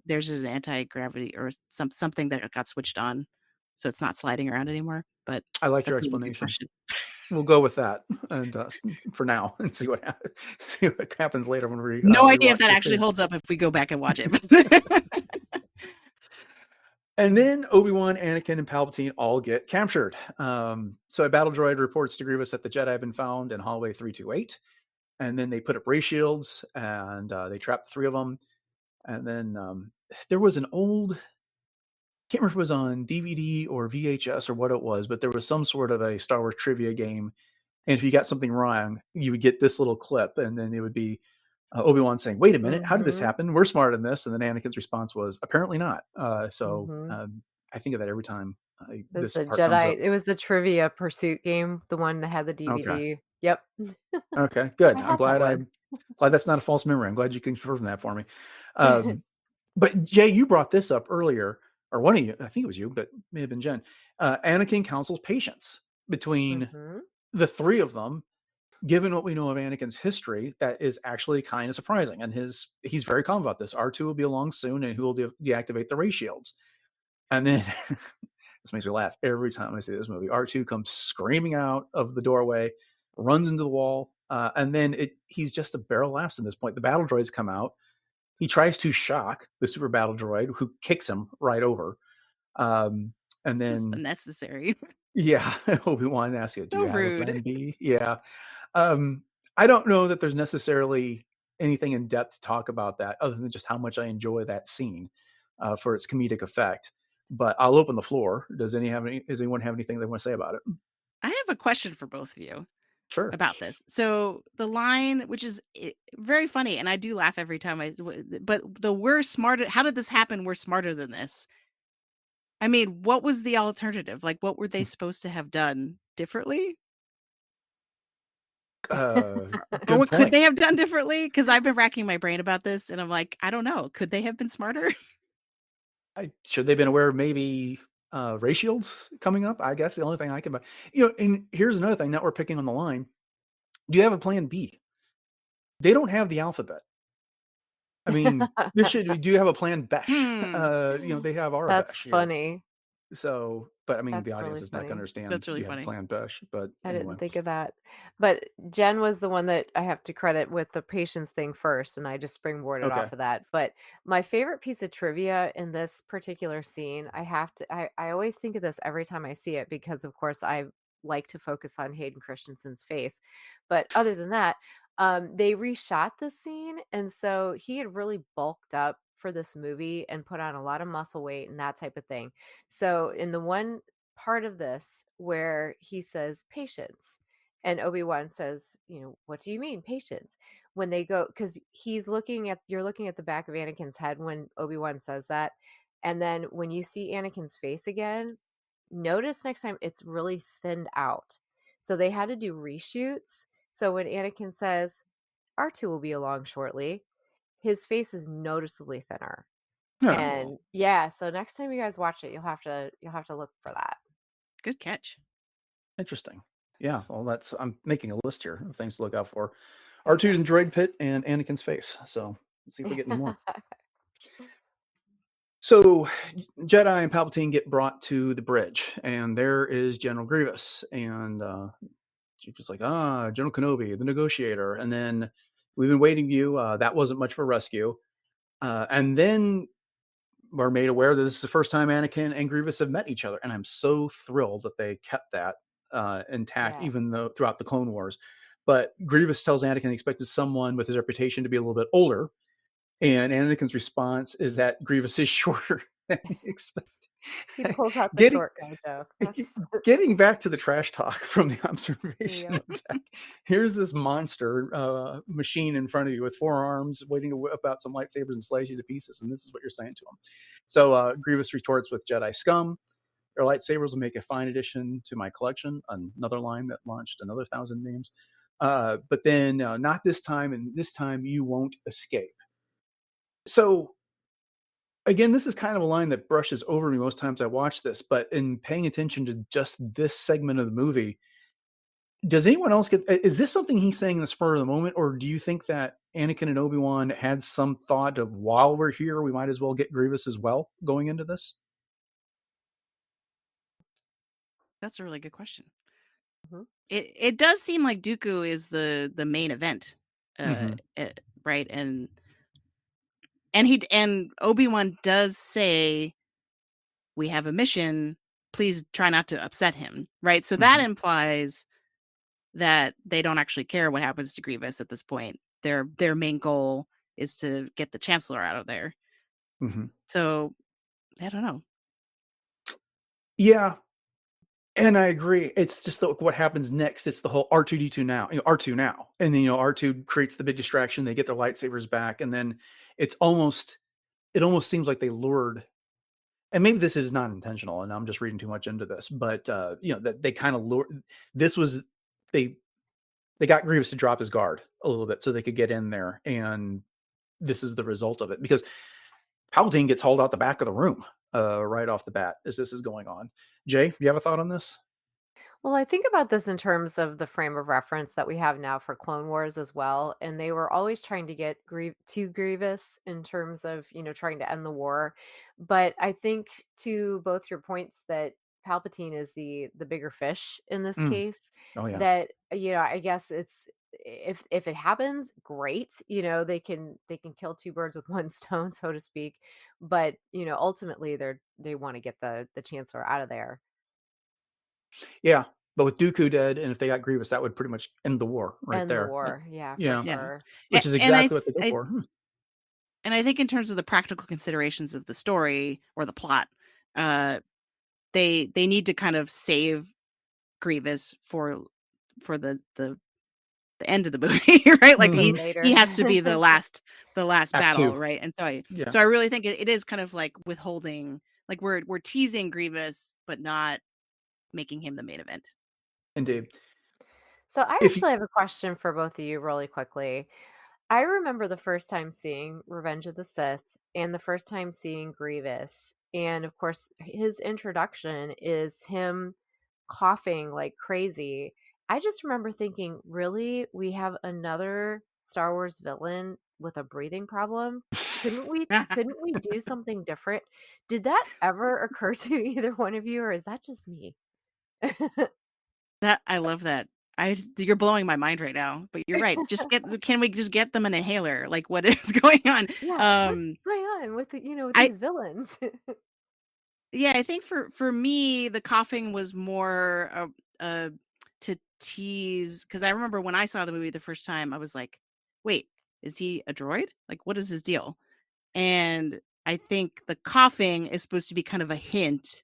there's an anti-gravity or something that got switched on, so it's not sliding around anymore. But I like your explanation. We'll go with that and for now and see what happens later when we. No idea if that actually holds up if we go back and watch it. And then Obi-Wan, Anakin, and Palpatine all get captured. So a battle droid reports to Grievous that the Jedi have been found in hallway 328. And then they put up ray shields and they trapped 3 of them. And then there was an old, can't remember if it was on DVD or VHS or what it was, but there was some sort of a Star Wars trivia game. And if you got something wrong, you would get this little clip, and then it would be Obi-Wan saying, "Wait a minute, how did this happen? We're smarter than this." And then Anakin's response was, "Apparently not." I think of that every time. It was the Jedi. It was the Trivia Pursuit game, the one that had the DVD. Okay. Yep. Okay, good. I I'm have glad that one. glad that's not a false memory. I'm glad you confirmed that for me. But Jay, you brought this up earlier, or one of you, I think it was you, but it may have been Jen. Anakin counsels patience between the 3 of them. Given what we know of Anakin's history, that is actually kind of surprising. And he's very calm about this. R2 will be along soon, and who will deactivate the ray shields. And then this makes me laugh every time I see this movie. R2 comes screaming out of the doorway, runs into the wall, and then he's just a barrel laughs at this point. The battle droids come out. He tries to shock the super battle droid, who kicks him right over. And then unnecessary. Yeah, Obi-Wan asks you, "Do you have a plan B?" Yeah. I don't know that there's necessarily anything in depth to talk about that, other than just how much I enjoy that scene for its comedic effect. But I'll open the floor. Does anyone have anything they want to say about it? I have a question for both of you. Sure. About this. So the line, which is very funny, and I do laugh every time but we're smarter. How did this happen? We're smarter than this. I mean, what was the alternative? Like, what were they supposed to have done differently? Or what could they have done differently? Because I've been racking my brain about this, and I'm like, I don't know. Could they have been smarter? Should they have been aware of maybe ray shields coming up? I guess the only thing I can, and here's another thing. Now we're picking on the line. Do you have a plan B? They don't have the alphabet. I mean, do you have a plan Besh? They have our That's Besh funny. Here. So, but I mean, That's the audience really is not going to understand. That's really funny. Plan Besh, but I anyway. didn't think of that. But Jen was the one that I have to credit with the patience thing first, and I just springboarded off of that. But my favorite piece of trivia in this particular scene, I always think of this every time I see it, because of course I like to focus on Hayden Christensen's face. But other than that, they reshot this scene, and so he had really bulked up for this movie and put on a lot of muscle weight and that type of thing. So in the one part of this where he says patience, and Obi-Wan says, what do you mean patience? When they go, because you're looking at the back of Anakin's head when Obi-Wan says that, and then when you see Anakin's face again, notice next time it's really thinned out. So they had to do reshoots. So when Anakin says R2 will be along shortly, his face is noticeably thinner. And so next time you guys watch it, you'll have to look for that. Good catch. Interesting. Yeah, well, I'm making a list here of things to look out for. R2's in droid pit and Anakin's face. So let's see if we get any more. So Jedi and Palpatine get brought to the bridge, and there is General Grievous, and she's just like, General Kenobi, the negotiator. And then, we've been waiting you. That wasn't much of a rescue. And then we're made aware that this is the first time Anakin and Grievous have met each other. And I'm so thrilled that they kept that intact, even though throughout the Clone Wars. But Grievous tells Anakin he expected someone with his reputation to be a little bit older. And Anakin's response is that Grievous is shorter than he expected. He pulls out the short guy joke. Getting back to the trash talk from the observation deck, here's this monster machine in front of you with 4 arms waiting to whip out some lightsabers and slice you to pieces, and this is what you're saying to him. So Grievous retorts with Jedi scum. Your lightsabers will make a fine addition to my collection, another line that launched another 1,000 names. But then not this time, and this time you won't escape. So again, this is kind of a line that brushes over me most times I watch this, but in paying attention to just this segment of the movie, does anyone else is this something he's saying in the spur of the moment, or do you think that Anakin and Obi-Wan had some thought of, while we're here, we might as well get Grievous as well going into this? That's a really good question. Mm-hmm. It does seem like Dooku is the main event, right? And Obi-Wan does say we have a mission. Please try not to upset him, right? So that implies that they don't actually care what happens to Grievous at this point. Their main goal is to get the Chancellor out of there. So I don't know. Yeah, and I agree. It's just what happens next. It's the whole R2D2 now, R2 now, and then R2 creates the big distraction. They get their lightsabers back, and then it almost seems like they lured. And maybe this is not intentional, and I'm just reading too much into this, but that they kind of lured. This was they got Grievous to drop his guard a little bit so they could get in there, and this is the result of it, because Palpatine gets hauled out the back of the room right off the bat as this is going on. Jay, do you have a thought on this? Well, I think about this in terms of the frame of reference that we have now for Clone Wars as well, and they were always trying to get to Grievous in terms of, trying to end the war. But I think, to both your points, that Palpatine is the bigger fish in this case. Oh yeah. That, I guess it's, if it happens, great. They can kill two birds with one stone, so to speak. But ultimately, they want to get the Chancellor out of there. Yeah, but with Dooku dead, and if they got Grievous, that would pretty much end the war End there. the war, yeah, Yeah. for sure. Which is exactly what they go for. And I think in terms of the practical considerations of the story or the plot, they need to kind of save Grievous for the end of the movie, right? Like he has to be the last battle, two. right? And so I really think it is kind of like withholding, like we're teasing Grievous, but not making him the main event. Indeed. So I actually have a question for both of you really quickly. I remember the first time seeing Revenge of the Sith and the first time seeing Grievous. And of course, his introduction is him coughing like crazy. I just remember thinking, really? We have another Star Wars villain with a breathing problem? Couldn't we do something different? Did that ever occur to either one of you, or is that just me? That I love that. You're blowing my mind right now, but you're right. Can we just get them an inhaler? Like, what is going on? Yeah, what's going on with these villains? Yeah, I think for me, the coughing was more to tease, because I remember when I saw the movie the first time, I was like, wait, is he a droid? Like, what is his deal? And I think the coughing is supposed to be kind of a hint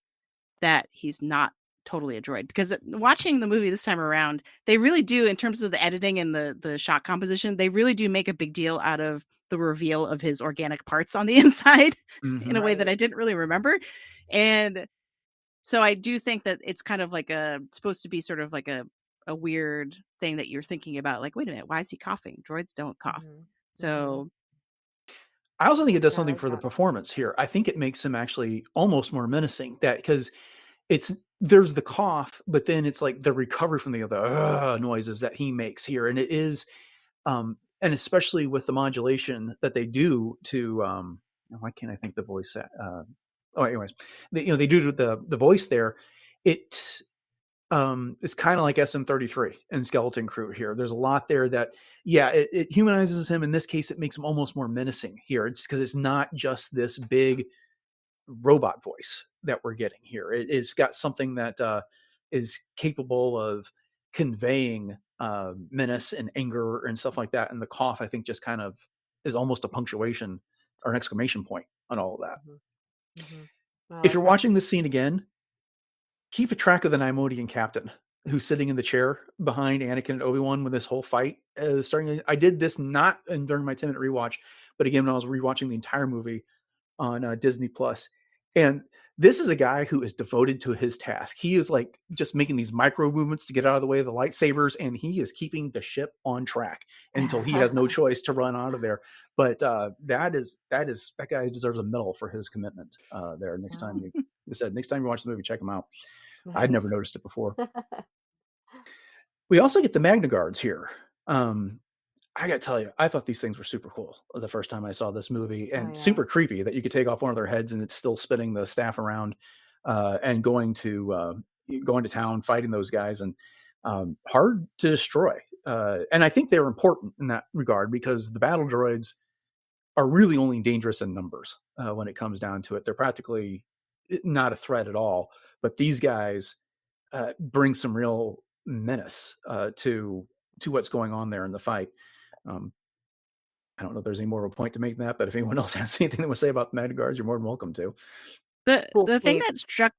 that he's not totally a droid, because watching the movie this time around, they really do, in terms of the editing and the shot composition, they really do make a big deal out of the reveal of his organic parts on the inside in a way that I didn't really remember. And so I do think that it's kind of like supposed to be sort of like a weird thing that you're thinking about, like, wait a minute, why is he coughing? Droids don't cough. So I also think it does something for the performance here. I think it makes him actually almost more menacing, that because there's the cough, but then it's like the recovery from the other noises that he makes here. And it is, and especially with the modulation that they do to, why can't I think the voice? Anyways, they do the voice there. It's kind of like SM-33 and Skeleton Crew here. There's a lot there that, it humanizes him. In this case, it makes him almost more menacing here. It's because it's not just this big robot voice that we're getting here. It's got something that is capable of conveying menace and anger and stuff like that. And the cough, I think, just kind of is almost a punctuation or an exclamation point on all of that. If you're watching this scene again, keep a track of the Nymodian captain who's sitting in the chair behind Anakin and Obi-Wan when this whole fight is starting. I did this not during my 10-minute rewatch, but again, when I was rewatching the entire movie on Disney Plus. And this is a guy who is devoted to his task. He is like just making these micro movements to get out of the way of the lightsabers, and he is keeping the ship on track until he has no choice to run out of there. But that guy deserves a medal for his commitment there. Next time you watch the movie, check him out. Nice. I'd never noticed it before. We also get the Magna Guards here. I gotta tell you, I thought these things were super cool the first time I saw this movie, and super creepy that you could take off one of their heads and it's still spinning the staff around and going to town fighting those guys, and hard to destroy. And I think they're important in that regard, because the battle droids are really only dangerous in numbers when it comes down to it. They're practically not a threat at all. But these guys bring some real menace to what's going on there in the fight. I don't know if there's any more of a point to make that, but if anyone else has anything they want to say about the Magna Guards, you're more than welcome to. Cool The thing cape. that struck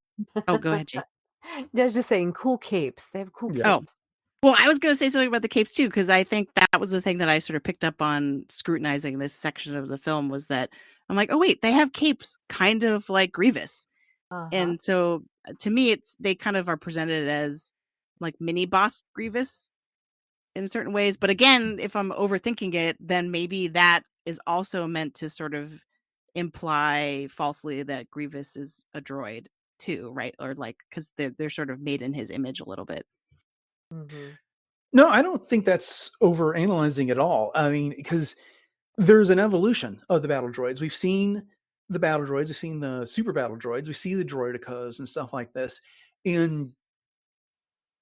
Oh, go ahead, Jay. I was just saying cool capes. They have cool Yeah. capes. Well, I was going to say something about the capes too, because I think that was the thing that I sort of picked up on scrutinizing this section of the film, was that I'm like, oh wait, they have capes kind of like Grievous. Uh-huh. And so to me, they kind of are presented as like mini boss Grievous in certain ways. But again, if I'm overthinking it, then maybe that is also meant to sort of imply falsely that Grievous is a droid too, right? Or like, because they're sort of made in his image a little bit. Mhm. No, I don't think that's over analyzing at all. I mean, because there's an evolution of the battle droids. We've seen the battle droids, we've seen the super battle droids, we see the droidicas and stuff like this. And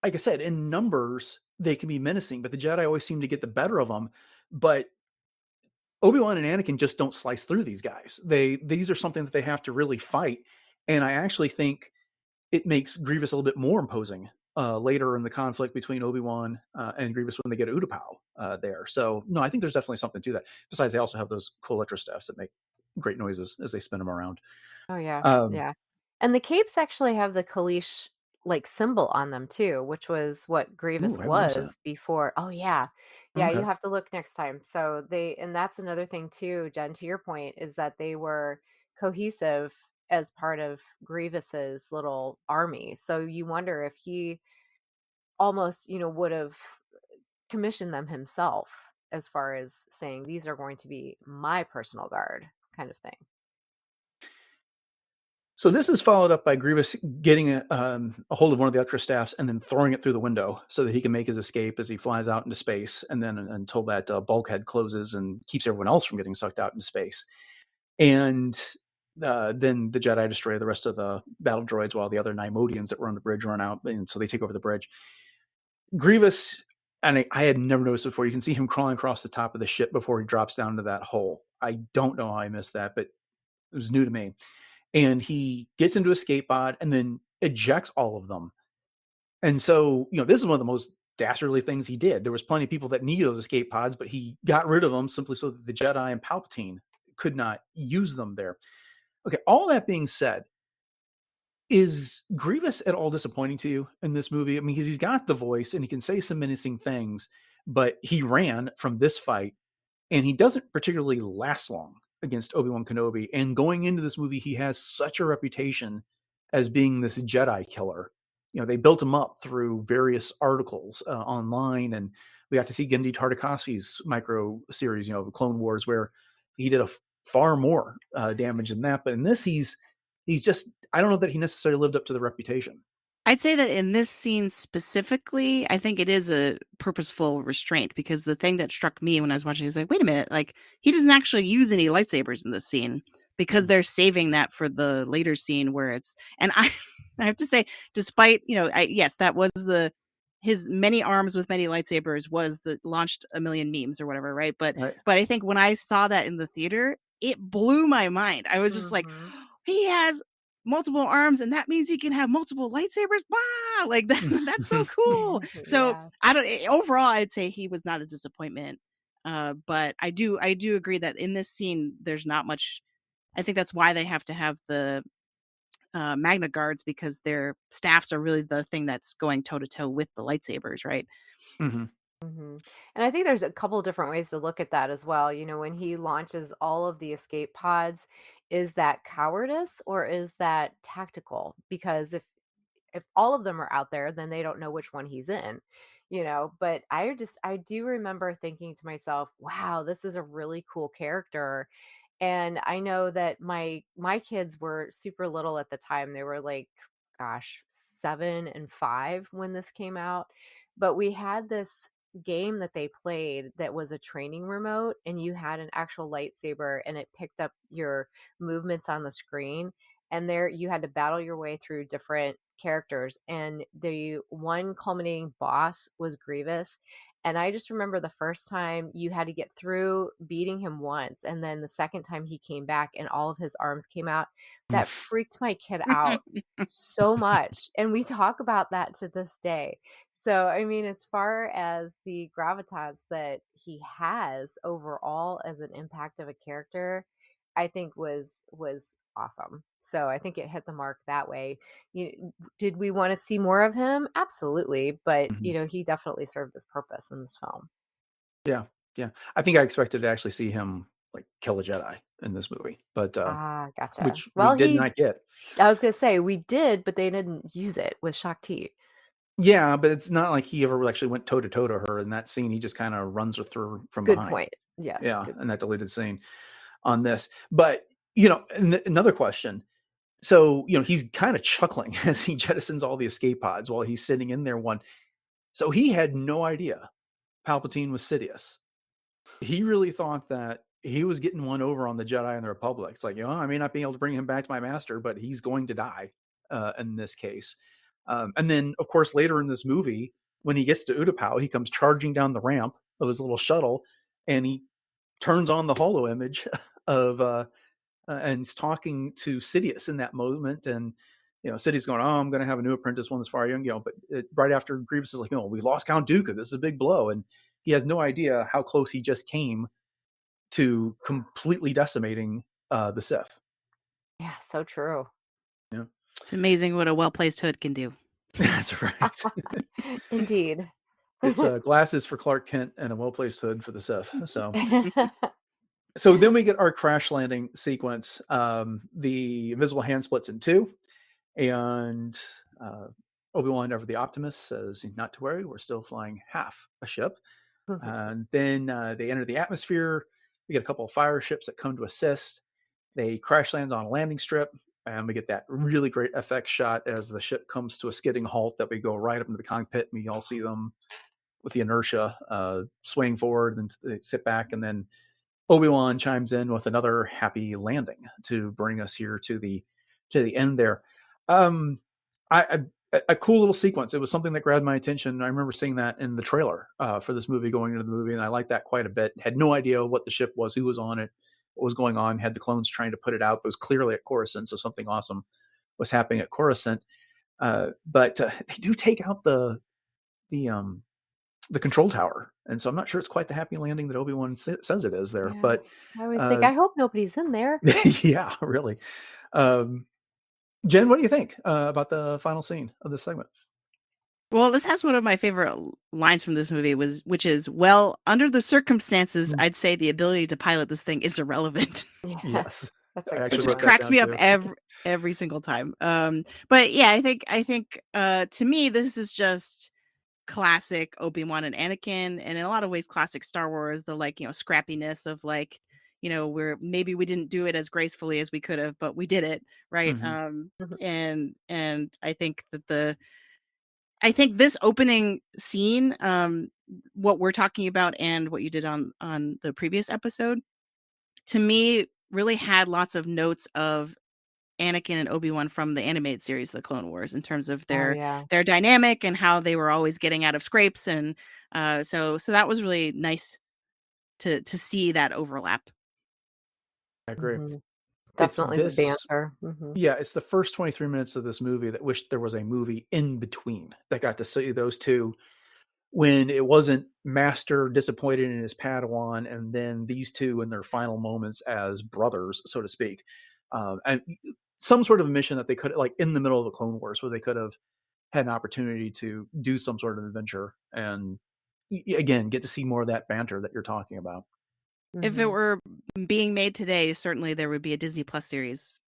like I said, in numbers, they can be menacing, but the Jedi always seem to get the better of them. But Obi-Wan and Anakin just don't slice through these guys. These are something that they have to really fight. And I actually think it makes Grievous a little bit more imposing later in the conflict between Obi-Wan and Grievous when they get Utapau there. So no, I think there's definitely something to that. Besides, they also have those cool electro staffs that make great noises as they spin them around. Oh yeah, Um, yeah. And the capes actually have the Kalish like symbol on them too, which was what Grievous Ooh, I haven't noticed that. was before. Oh yeah. Yeah, you Okay. have to look next time. So and that's another thing too, Jen, to your point, is that they were cohesive as part of Grievous's little army. So you wonder if he almost, would have commissioned them himself as far as saying these are going to be my personal guard kind of thing. So this is followed up by Grievous getting a hold of one of the electro staffs and then throwing it through the window so that he can make his escape as he flies out into space. And then until that bulkhead closes and keeps everyone else from getting sucked out into space. And then the Jedi destroy the rest of the battle droids while the other Nymodians that were on the bridge run out. And so they take over the bridge. Grievous, and I had never noticed before, you can see him crawling across the top of the ship before he drops down into that hole. I don't know how I missed that, but it was new to me. And he gets into a escape pod and then ejects all of them. And so, this is one of the most dastardly things he did. There was plenty of people that needed those escape pods, but he got rid of them simply so that the Jedi and Palpatine could not use them there. Okay, all that being said, is Grievous at all disappointing to you in this movie? I mean, because he's got the voice and he can say some menacing things, but he ran from this fight and he doesn't particularly last long against Obi-Wan Kenobi. And going into this movie, he has such a reputation as being this Jedi killer. They built him up through various articles online, and we got to see Genndy Tartakovsky's micro series, the Clone Wars, where he did a far more damage than that. But in this, he's just, I don't know that he necessarily lived up to the reputation. I'd say that in this scene specifically, I think it is a purposeful restraint, because the thing that struck me when I was watching is like, wait a minute, like he doesn't actually use any lightsabers in this scene, because they're saving that for the later scene where and I have to say, despite, yes, that was his many arms with many lightsabers was the launched a million memes or whatever, right? But I think when I saw that in the theater, it blew my mind. I was just like, he has multiple arms, and that means he can have multiple lightsabers. Wow, like that's so cool. So yeah. Overall, I'd say he was not a disappointment. But I do agree that in this scene, there's not much. I think that's why they have to have the Magna Guards, because their staffs are really the thing that's going toe to toe with the lightsabers, right? Mm-hmm. Mm-hmm. And I think there's a couple different ways to look at that as well. When he launches all of the escape pods, is that cowardice or is that tactical? Because if all of them are out there, then they don't know which one he's in, but I do remember thinking to myself, wow, this is a really cool character. And I know that my kids were super little at the time. They were like, gosh, 7 and 5 when this came out. But we had this game that they played that was a training remote, and you had an actual lightsaber and it picked up your movements on the screen. And there you had to battle your way through different characters. And the one culminating boss was Grievous. And I just remember the first time you had to get through beating him once, and then the second time he came back and all of his arms came out. That freaked my kid out so much. And we talk about that to this day. So, I mean, as far as the gravitas that he has overall as an impact of a character, I think was awesome. So I think it hit the mark that way. Did we want to see more of him? Absolutely, but Mhm. he definitely served his purpose in this film. Yeah, yeah. I think I expected to actually see him like kill a Jedi in this movie, but Ah, gotcha. which we Well, did not get. I was gonna say we did, but they didn't use it with Shakti. Yeah, but it's not like he ever actually went toe to toe to her in that scene. He just kind of runs with her from Good behind. point. Yes, Yeah, good. in that deleted scene on this. But another question. So he's kind of chuckling as he jettisons all the escape pods while he's sitting in there. One, so he had no idea Palpatine was Sidious. He really thought that he was getting one over on the Jedi and the Republic. It's like, I may not be able to bring him back to my master, but he's going to die in this case. And then, of course, later in this movie, when he gets to Utapau, he comes charging down the ramp of his little shuttle, and he turns on the holo image of and he's talking to Sidious in that moment. And Sidious going, "Oh, I'm going to have a new apprentice, one that's far young." But right after Grievous is like, "We lost Count Dooku. This is a big blow," and he has no idea how close he just came to completely decimating the Sith. Yeah, so true. Yeah, It's amazing what a well-placed hood can do. that's right. Indeed. It's glasses for Clark Kent and a well-placed hood for the Sith. So then we get our crash landing sequence. The invisible hand splits in two, and Obi-Wan over the Optimus says, "Not to worry, we're still flying half a ship." And then they enter the atmosphere. We get a couple of fire ships that come to assist. They crash land on a landing strip, and we get that really great FX shot as the ship comes to a skidding halt that we go right up into the cockpit, and we all see them with the inertia swaying forward, and they sit back, and then Obi-Wan chimes in with another happy landing to bring us here to the end there. I a cool little sequence. It was something that grabbed my attention. I remember seeing that in the trailer for this movie going into the movie, and I liked that quite a bit. Had no idea what the ship was, who was on it, what was going on. Had the clones trying to put it out, but it was clearly at Coruscant, so something awesome was happening at Coruscant. But they do take out the control tower, and so I'm not sure it's quite the happy landing that Obi-Wan says it is there. Yeah. But I always think, I hope nobody's in there. yeah, really. Jen, what do you think about the final scene of this segment? Well, this has one of my favorite lines from this movie, which is, "Well, under the circumstances, I'd say the ability to pilot this thing is irrelevant." Yes, That's I a actually Which wrote just that cracks down me up too. every single time. But yeah, I think to me this is just classic Obi-Wan and Anakin, and in a lot of ways classic Star Wars, the scrappiness of maybe we didn't do it as gracefully as we could have, but we did it, right? Mhm. And I think this opening scene, what we're talking about and what you did on the previous episode, to me really had lots of notes of Anakin and Obi-Wan from the animated series, The Clone Wars, in terms of Oh yeah. their dynamic and how they were always getting out of scrapes, and so that was really nice to see that overlap. I agree. Mhm. It's Definitely the this, banter. Mhm. yeah, it's the first 23 minutes of this movie that wished there was a movie in between that got to see those two when it wasn't Master disappointed in his Padawan, and then these two in their final moments as brothers, so to speak. And some sort of mission that they could, like in the middle of the Clone Wars, where they could have had an opportunity to do some sort of adventure and again get to see more of that banter that you're talking about. If it Mhm. were being made today, certainly there would be a Disney Plus series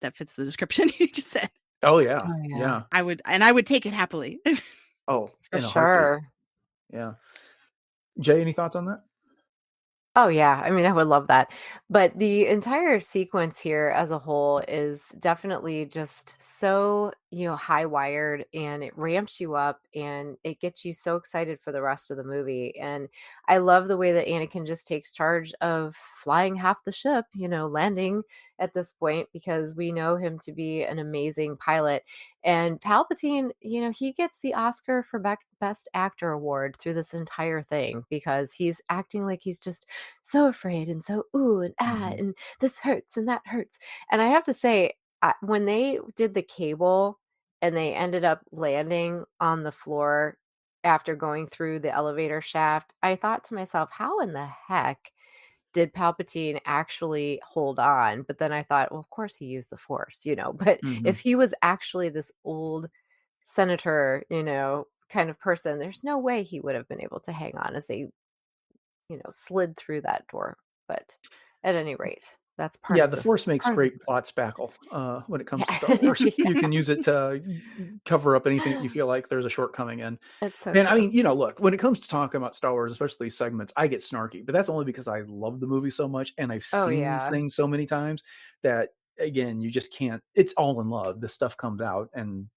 that fits the description you just said. Oh yeah, Oh yeah. yeah. I would take it happily. Oh, For in a heartbeat. sure. Yeah. Jay, any thoughts on that? Oh yeah, I mean, I would love that. But the entire sequence here as a whole is definitely just so, high wired, and it ramps you up and it gets you so excited for the rest of the movie. And I love the way that Anakin just takes charge of flying half the ship, landing at this point because we know him to be an amazing pilot. And Palpatine, he gets the Oscar for Best Actor award through this entire thing because he's acting like he's just so afraid and so ooh and ah, and this hurts and that hurts. And I have to say, when they did the cable and they ended up landing on the floor after going through the elevator shaft, I thought to myself, how in the heck did Palpatine actually hold on? But then I thought, well, of course he used the Force, but if he was actually this old senator, kind of person, there's no way he would have been able to hang on as they, slid through that door. But at any rate, that's part Yeah, of the Force makes part of great the- plot spackle when it comes to Yeah. Star Wars. You Yeah. can use it to cover up anything that you feel like there's a shortcoming in. It's so And I true. mean, look, when it comes to talking about Star Wars, especially these segments, I get snarky, but that's only because I love the movie so much and I've Oh, seen these yeah, things so many times that, again, you just can't. It's all in love. This stuff comes out, and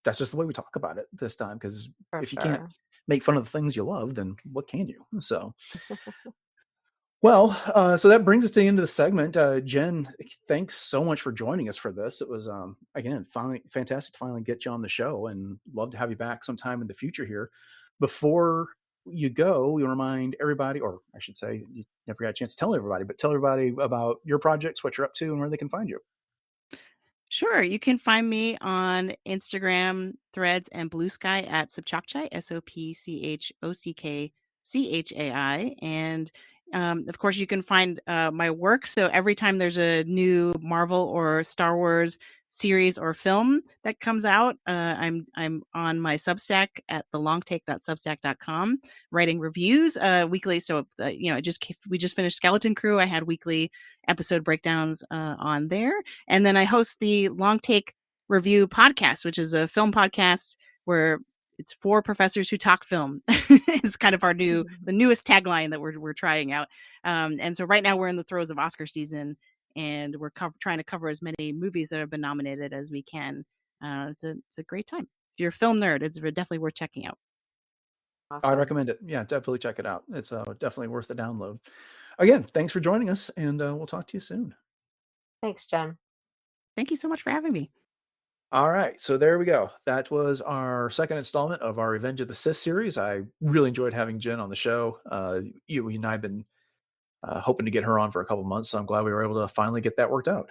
that's just the way we talk about it this time. Because for if you can't sure. make fun of the things you love, then what can you? So. Well, so that brings us to the end of the segment. Jen, thanks so much for joining us for this. It was, again, finally fantastic to finally get you on the show, and love to have you back sometime in the future here. Before you go, we remind everybody, or I should say, you never got a chance to tell everybody, but tell everybody about your projects, what you're up to, and where they can find you. Sure. You can find me on Instagram, Threads, and Blue Sky at Sopchockchai, Sopchockchai. And of course, you can find my work. So every time there's a new Marvel or Star Wars series or film that comes out, I'm on my Substack at thelongtake.substack.com writing reviews weekly. So we just finished Skeleton Crew. I had weekly episode breakdowns on there. And then I host the Long Take Review podcast, which is a film podcast where it's 4 professors who talk film. It's kind of the newest tagline that we're trying out. And so right now we're in the throes of Oscar season, and we're trying to cover as many movies that have been nominated as we can. It's a great time. If you're a film nerd, it's definitely worth checking out. I Awesome. recommend it. Yeah, definitely check it out. It's definitely worth the download. Again, thanks for joining us, and we'll talk to you soon. Thanks, Jen. Thank you so much for having me. All right, so there we go. That was our second installment of our Revenge of the Sith series. I really enjoyed having Jen on the show. You and I have been hoping to get her on for a couple months, so I'm glad we were able to finally get that worked out.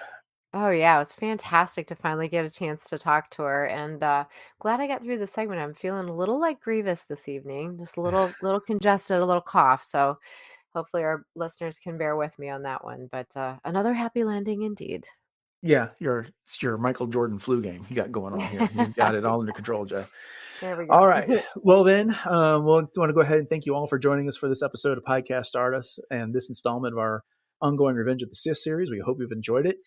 Oh yeah, it was fantastic to finally get a chance to talk to her, and glad I got through the segment. I'm feeling a little like Grievous this evening, just a little congested, a little cough. So hopefully our listeners can bear with me on that one. But another happy landing indeed. Yeah, it's your Michael Jordan flu game you got going on here. You got it all under control, Jay. There we go. All right. Well, then, we'll want to go ahead and thank you all for joining us for this episode of Podcast Stardust and this installment of our ongoing Revenge of the Sith series. We hope you've enjoyed it.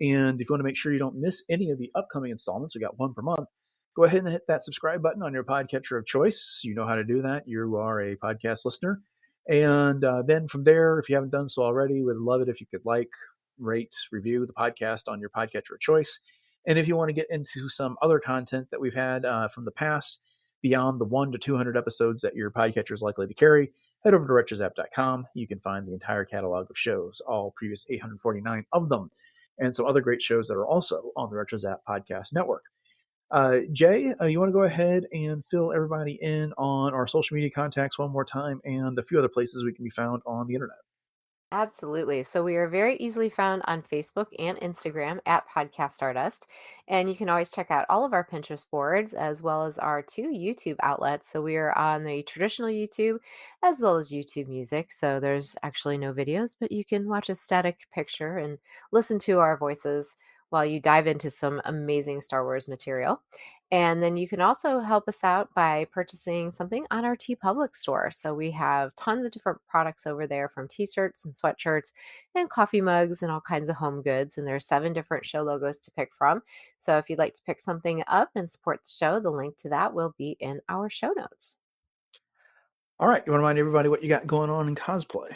And if you want to make sure you don't miss any of the upcoming installments, we got one per month, go ahead and hit that subscribe button on your podcatcher of choice. You know how to do that. You are a podcast listener. And then from there, if you haven't done so already, we'd love it if you could like, rate, review the podcast on your podcatcher of choice. And if you want to get into some other content that we've had from the past, beyond the 100 to 200 episodes that your podcatcher is likely to carry, head over to retrozap.com. You can find the entire catalog of shows, all previous 849 of them, and some other great shows that are also on the RetroZap podcast network. Jay, you want to go ahead and fill everybody in on our social media contacts one more time and a few other places we can be found on the internet? Absolutely. So we are very easily found on Facebook and Instagram at Podcast Stardust. And you can always check out all of our Pinterest boards as well as our 2 YouTube outlets. So we are on the traditional YouTube as well as YouTube Music. So there's actually no videos, but you can watch a static picture and listen to our voices while you dive into some amazing Star Wars material. And then you can also help us out by purchasing something on our TeePublic store. So we have tons of different products over there, from t-shirts and sweatshirts and coffee mugs and all kinds of home goods. And there's 7 different show logos to pick from. So if you'd like to pick something up and support the show, the link to that will be in our show notes. All right. You want to remind everybody what you got going on in cosplay?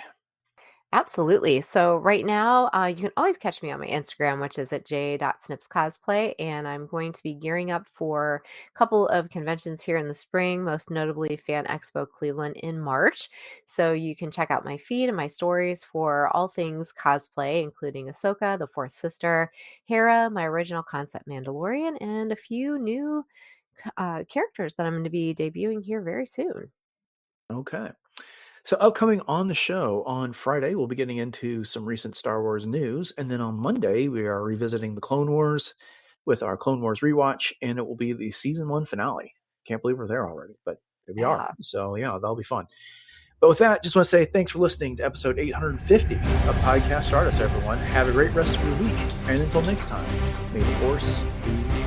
Absolutely. So right now, you can always catch me on my Instagram, which is at j.snipscosplay, and I'm going to be gearing up for a couple of conventions here in the spring, most notably Fan Expo Cleveland in March. So you can check out my feed and my stories for all things cosplay, including Ahsoka, the Fourth Sister, Hera, my original concept Mandalorian, and a few new characters that I'm going to be debuting here very soon. Okay. So, upcoming on the show on Friday, we'll be getting into some recent Star Wars news. And then on Monday, we are revisiting the Clone Wars with our Clone Wars rewatch, and it will be the season 1 finale. Can't believe we're there already, but here we are. Yeah. So, yeah, that'll be fun. But with that, just want to say thanks for listening to episode 850 of Podcast Stardust, everyone. Have a great rest of your week. And until next time, may the Force be